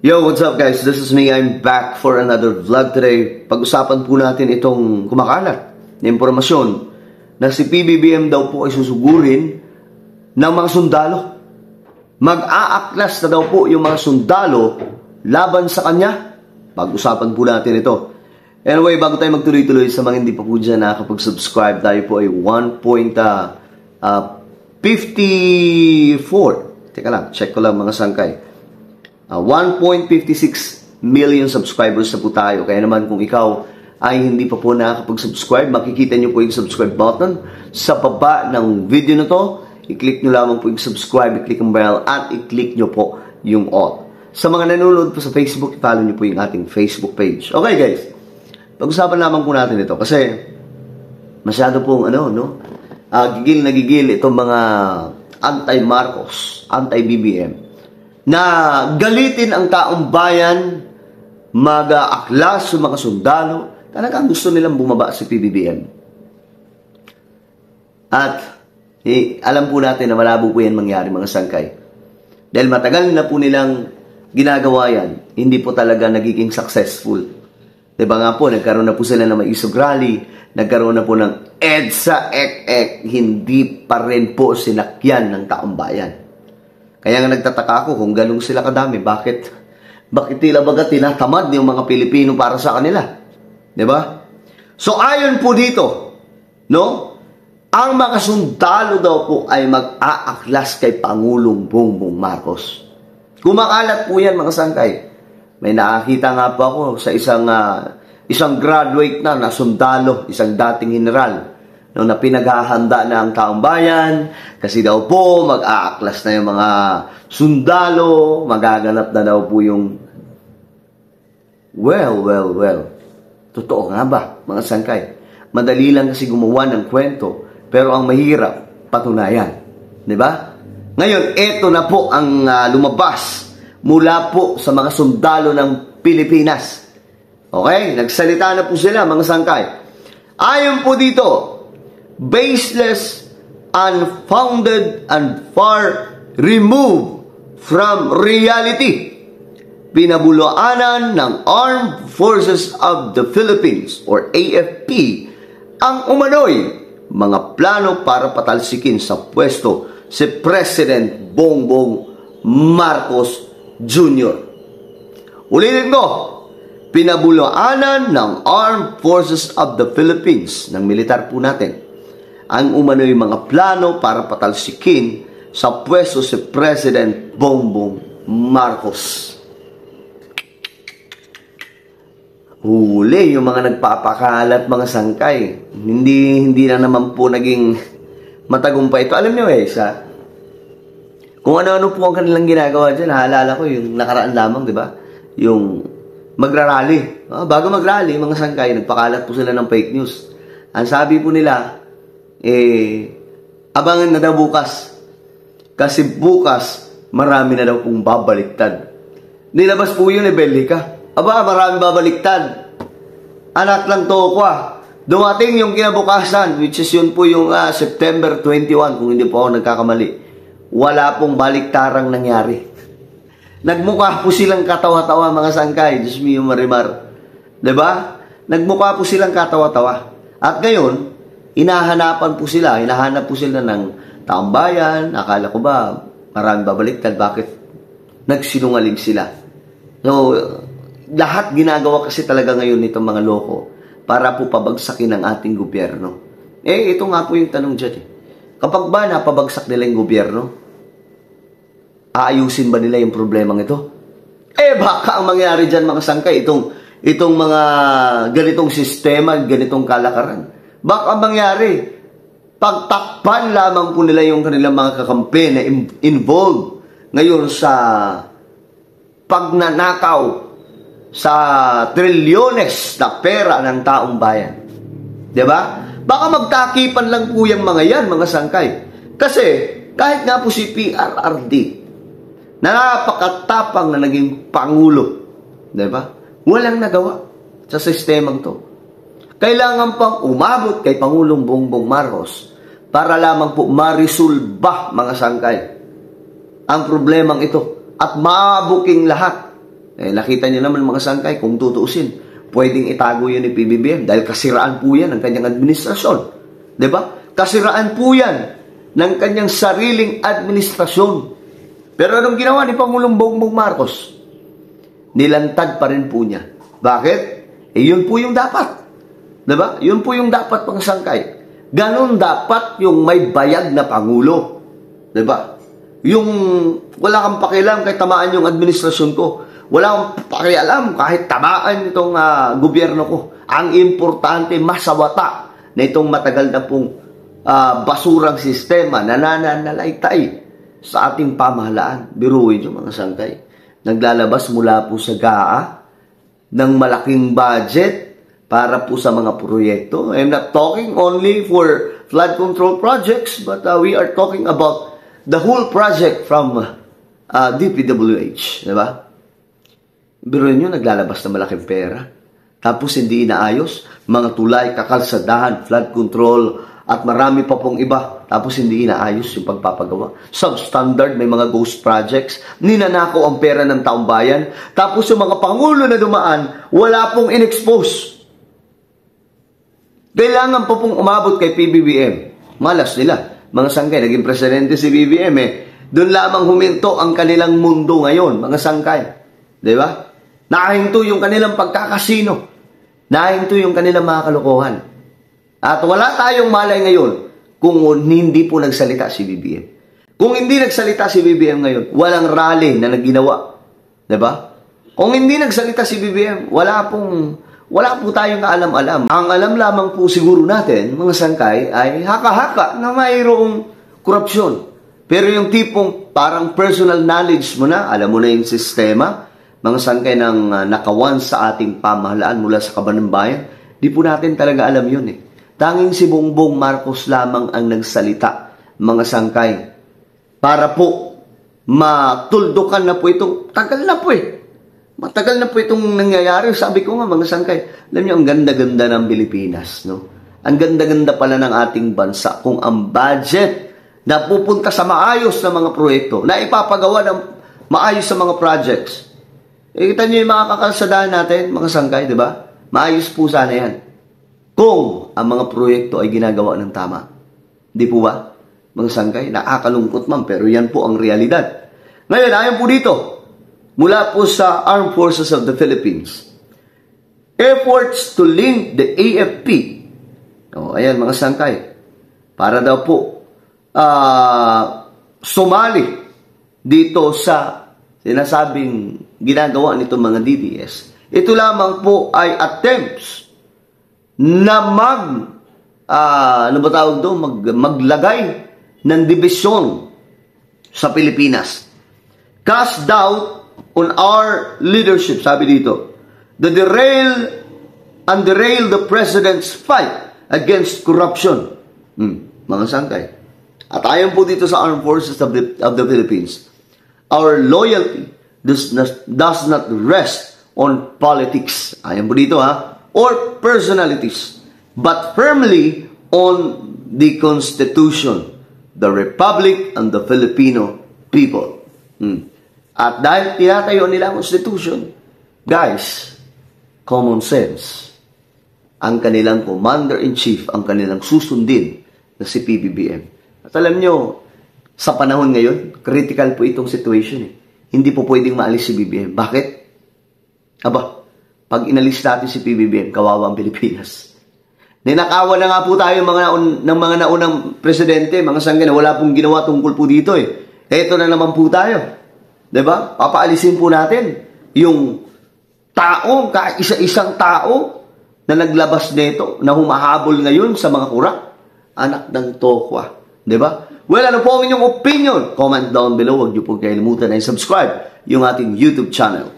Yo, what's up guys? This is me. I'm back for another vlog today. Pag-usapan po natin itong kumakalat na impormasyon na si PBBM daw po ay susugurin ng mga sundalo. Mag-aaklas na daw po yung mga sundalo laban sa kanya. Pag-usapan po natin ito. Anyway, bago tayo magtuloy-tuloy, sa mga hindi pa po dyan nakakapag-subscribe, tayo po ay 1.54. Teka lang, check ko lang mga sangkay. 1.56 million subscribers na po tayo. Kaya naman kung ikaw ay hindi pa po nakakapag-subscribe, makikita nyo po yung subscribe button sa baba ng video na to. I-click nyo lamang po yung subscribe, i-click ang bell, at i-click nyo po yung all. Sa mga nanonood po sa Facebook, i-follow nyo po yung ating Facebook page. Okay guys, pag-usapan lamang po natin ito kasi masyado pong gigil na gigil itong mga anti-Marcos, anti-BBM, na galitin ang taong bayan, mag-aaklas yung mga sundalo. Talagang gusto nilang bumaba si PBBM. At alam po natin na malabo po yan mangyari mga sangkay. Dahil matagal na po nilang ginagawa yan, hindi po talaga nagiging successful. Diba nga po, nagkaroon na po sila ng Maisog Rally, nagkaroon na po ng EDSA, hindi pa rin po sinakyan ng taong bayan. Kaya nga nagtataka ako kung ganun sila kadami, bakit tila baga tinatamad yung mga Pilipino para sa kanila? 'Di ba? So ayon po dito, ang mga sundalo daw po ay mag-aaklas kay Pangulong Bongbong Marcos. Kumakalat po yan mga sangkay. May nakakita nga po ako sa isang graduate na sundalo, isang dating general, na pinaghahanda na ang taong bayan kasi daw po mag-aaklas na yung mga sundalo, magaganap na daw po yung well. Totoo nga ba, mga sangkay? Madali lang kasi gumawa ng kwento, pero ang mahirap, patunayan. Diba? Ngayon, eto na po ang lumabas mula po sa mga sundalo ng Pilipinas. Okay? Nagsalita na po sila, mga sangkay. Ayon po dito, baseless, unfounded, and far removed from reality. Pinabulaanan ng Armed Forces of the Philippines or AFP ang umano'y mga plano para patalsikin sa pwesto si President Bongbong Marcos Jr. Ulitin ko, pinabulaanan ng Armed Forces of the Philippines, ng militar po natin, ang umano'y mga plano para patalsikin sa pwesto si President Bongbong Marcos. Huli yung mga nagpapakalat, mga sangkay. Hindi na naman po naging matagumpay ito. Alam nyo kung ano-ano po ang kanilang ginagawa dyan. Naalala ko yung nakaraan lamang, di ba? Yung magrarally. Bago magrally, mga sangkay, nagpakalat po sila ng fake news. Ang sabi po nila, abangan na daw bukas. Kasi bukas, marami na daw pong babaliktad. Nilabas po yun, Bellica. Marami babaliktad. Anak lang to ko Dumating yung kinabukasan, which is yun po yung September 21, kung hindi po ako nagkakamali. Wala pong baliktarang nangyari. Nagmukha po silang katawa-tawa, mga sangkay. Diyos mio marimar. Diba? Nagmukha po silang katawa-tawa. At ngayon, hinahanap po sila ng taong bayan. Akala ko ba, maraming babaliktad. Bakit nagsinungaling sila? So, lahat ginagawa kasi talaga ngayon nitong mga loko para po pabagsakin ang ating gobyerno. Ito nga po yung tanong dyan. Kapag ba napabagsak nila yung gobyerno, aayusin ba nila yung problemang ito? Baka ang mangyari dyan, mga sangkay, itong mga ganitong sistema, ganitong kalakaran. Baka mangyari, pagtakpan lamang po nila yung kanilang mga kakampi na involved ngayon sa pagnanakaw sa trilyones na pera ng taong bayan. Diba? Baka magtakipan lang po yung mga yan, mga sangkay. Kasi, kahit nga po si PRRD, na napakatapang na naging pangulo, diba? Walang nagawa sa sistemang to. Kailangan pang umabot kay Pangulong Bongbong Marcos para lamang po marisulba, mga sangkay, ang problemang ito at mabuking lahat. Nakita niyo naman mga sangkay, kung tutuusin, pwedeng itago yun ni PBBM dahil kasiraan po yan ng kanyang administrasyon. Diba? Kasiraan po yan ng kanyang sariling administrasyon. Pero anong ginawa ni Pangulong Bongbong Marcos? Nilantad pa rin po niya. Bakit? Yun po yung dapat. Diba? Yun po yung dapat mga sangkay. Ganon dapat yung may bayag na Pangulo. Diba? Yung wala kang pakialam kahit tamaan yung administrasyon ko. Wala kang pakialam kahit tamaan itong gobyerno ko. Ang importante, masawata na itong matagal na pong basurang sistema na nananalaytay sa ating pamahalaan. Biruin yung mga sangkay. Naglalabas mula po sa GAA ng malaking budget para po sa mga proyekto. I'm not talking only for flood control projects, but we are talking about the whole project from DPWH. Diba? Biruin nyo, naglalabas na malaking pera. Tapos hindi inaayos. Mga tulay, kakalsadahan, flood control, at marami pa pong iba. Tapos hindi inaayos yung pagpapagawa. Substandard, may mga ghost projects. Ninanakaw ang pera ng taong bayan. Tapos yung mga pangulo na dumaan, wala pong in-expose. Kailangan pa pong umabot kay PBBM. Malas nila. Mga sangkay, naging presidente si BBM Doon lamang huminto ang kanilang mundo ngayon, mga sangkay. Diba? Nakahinto yung kanilang pagkakasino. Nakahinto yung kanilang mga kalokohan. At wala tayong malay ngayon kung hindi po nagsalita si BBM. Kung hindi nagsalita si BBM ngayon, walang rally na nagginawa. Diba? Kung hindi nagsalita si BBM, wala po tayong kaalam-alam. Ang alam lamang po siguro natin, mga sangkay, ay haka-haka na mayroong korupsyon. Pero yung tipong parang personal knowledge mo na, alam mo na yung sistema, mga sangkay ng nakawan sa ating pamahalaan mula sa kaban ng bayan, di po natin talaga alam yun Tanging si Bongbong Marcos lamang ang nagsalita, mga sangkay, para po matuldukan na po itong, tagal na po matagal na po itong nangyayari. Sabi ko nga mga sangkay, alam niyo, ang ganda-ganda ng Pilipinas, no? Ang ganda-ganda pala ng ating bansa kung ang budget na pupunta sa maayos na mga proyekto, na ipapagawa ng maayos sa mga projects. Kita niyo yung mga kakalsadahan natin, mga sangkay, di ba? Maayos po sana yan. Kung ang mga proyekto ay ginagawa ng tama. Di po ba? Mga sangkay, nakakalungkot man, pero yan po ang realidad. Ngayon, ayon po dito, mula po sa Armed Forces of the Philippines, efforts to link the AFP, ayan mga sangkay, para daw po sumali dito sa sinasabing ginagawa nitong mga DDS. Ito lamang po ay attempts na maglagay ng dibisyon sa Pilipinas. Cast doubt on our leadership, sabi dito, derail the president's fight against corruption. Mga sangkay. At ayon po dito sa Armed Forces of the Philippines, our loyalty does not rest on politics. Ayon po dito or personalities, but firmly on the Constitution, the Republic, and the Filipino people. At dahil tinatayo nila ang Constitution, guys, common sense, ang kanilang commander-in-chief, ang kanilang susundin na si PBBM. At alam nyo, sa panahon ngayon, critical po itong situation. Hindi po pwedeng maalis si BBM. Bakit? Pag inalis natin si PBBM, kawawa ang Pilipinas. Ninakawan na nga po tayo ng mga naunang presidente, mga sangga na wala pong ginawa tungkol po dito Eto na naman po tayo. Diba? Papaalisin po natin yung tao, kaisa-isang tao na naglabas nito, na humahabol ngayon sa mga kurang. Anak ng tokwa. Diba? Well, ano po ang inyong opinion? Comment down below. Huwag niyo po kalimutan na i-subscribe yung ating YouTube channel.